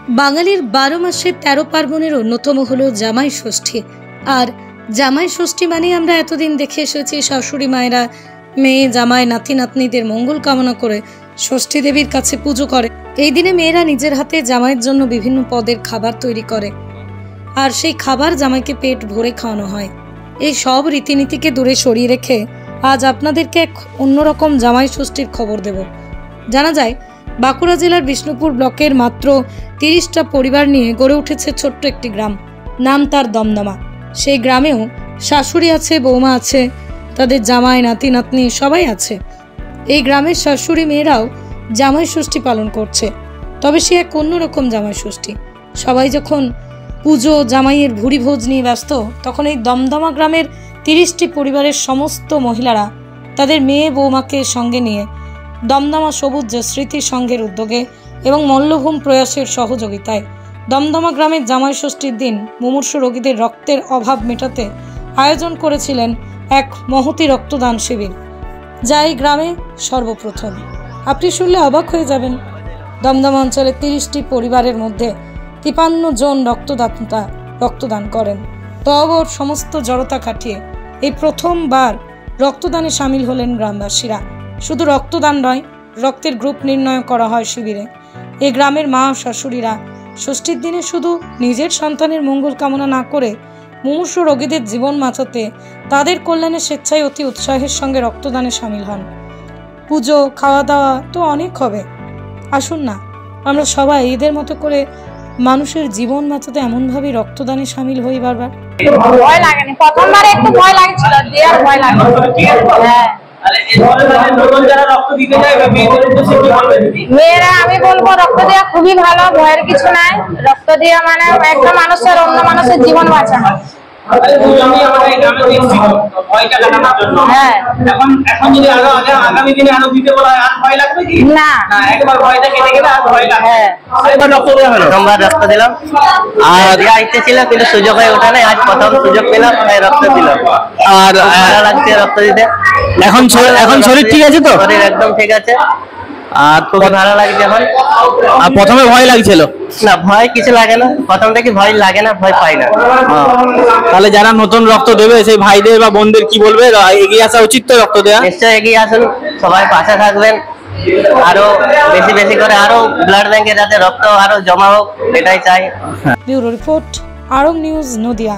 বাঙালির 12 মাসে 13 পার্বণের অন্যতম হলো জামাই ষষ্ঠী। আর জামাই ষষ্ঠী মানে আমরা এতদিন দেখে এসেছি শাশুড়ি মায়েরা মেয়ে জামাই নাতি নাতনিদের মঙ্গল কামনা করে ষষ্ঠী দেবীর কাছে পুজো করে। এই দিনে মেয়েরা নিজের হাতে জামাইয়ের জন্য বিভিন্ন পদের খাবার তৈরি করে, আর সেই খাবার জামাইকে পেট ভরে খাওয়ানো হয়। এই সব রীতিনীতিকে দূরে সরিয়ে রেখে আজ আপনাদেরকে এক অন্যরকম জামাই ষষ্ঠীর খবর দেব। জানা যায় বাঁকুড়া জেলার বিষ্ণুপুর ব্লকের মাত্র 30টা পরিবার নিয়ে গড়ে উঠেছে ছোট্ট একটি গ্রাম, নাম তার দমদমা। সেই গ্রামেও শাশুড়ি আছে, বৌমা আছে, তাদের জামাই নাতি নাতনি সবাই আছে। এই গ্রামের শাশুড়ি মেয়েরাও জামাই ষষ্ঠী পালন করছে, তবে সে এক অন্যরকম জামাই ষষ্ঠী। সবাই যখন পুজো জামাইয়ের ভুরি ভোজ নিয়ে ব্যস্ত, তখন এই দমদমা গ্রামের 30টি পরিবারের সমস্ত মহিলারা তাদের মেয়ে বৌমাকে সঙ্গে নিয়ে দমদমা সবুজ স্মৃতি সংঘের উদ্যোগে এবং মল্লভূম প্রয়াসের সহযোগিতায় দমদমা গ্রামের জামাই ষষ্ঠীর দিন মুমূর্ষু রোগীদের রক্তের অভাব মেটাতে আয়োজন করেছিলেন এক মহতী রক্তদান শিবির, যা এই গ্রামে সর্বপ্রথম। আপনি শুনলে অবাক হয়ে যাবেন। দমদমা অঞ্চলের 30টি পরিবারের মধ্যে 53 জন রক্তদাতা রক্তদান করেন। তবর সমস্ত জড়তা কাটিয়ে এই প্রথমবার রক্তদানে সামিল হলেন গ্রামবাসীরা। শুধু রক্তদান নয়, রক্তের গ্রুপ নির্ণয় করা হয় শিবিরে। এই গ্রামের মা শাশুড়িরা ষষ্ঠীর দিনে শুধু নিজের সন্তানের মঙ্গল কামনা না করে মুমূর্ষু রোগীদের জীবন বাঁচাতে তাদের কল্যাণে স্বেচ্ছায় অতি উৎসাহের সঙ্গে রক্তদানে সামিল হন। পুজো খাওয়া দাওয়া তো অনেক হবে, আসুন না আমরা সবাই এদের মতো করে মানুষের জীবন বাঁচাতে এমনভাবে রক্তদানে সামিল হই। বারবার ভয় লাগেনি, প্রথমবার একটু ভয় লাগছিল, দেওয়ার ভয় লাগে। মেয়েরা আমি বলবো রক্ত দেওয়া খুবই ভালো, ভয়ের কিছু নাই। রক্ত দেওয়া মানে একটা মানুষের অন্য মানুষের জীবন বাঁচানো। রক্ত দিলাম আর ইচ্ছে ছিল, কিন্তু সুযোগ হয়ে ওঠে নাই। আজ প্রথম সুযোগ পেলাম, রক্ত দিলাম। আর ভালো লাগছে রক্ত দিতে। এখন শরীর ঠিক আছে তো? শরীর একদম ঠিক আছে, আর খুব ভালো লাগছে এখন। আর প্রথমে ভয় লাগছিল? না, ভয় কিছু লাগে না, প্রথম থেকে ভয় লাগে না, ভয় পাই না। তাহলে যারা নতুন রক্ত দেবে সেই ভাইদের বা বোনদের কি বলবে, এগিয়ে আসা উচিত তো রক্ত দেওয়া? নিশ্চয়ই এগিয়ে আসুন, সবাই পাশে থাকবেন, আরো বেশি বেশি করে আরো ব্লাড ব্যাংকে যাতে রক্ত আরো জমা হোক, এটাই চাই। ব্যুরো রিপোর্ট, আরং নিউজ, নদিয়া।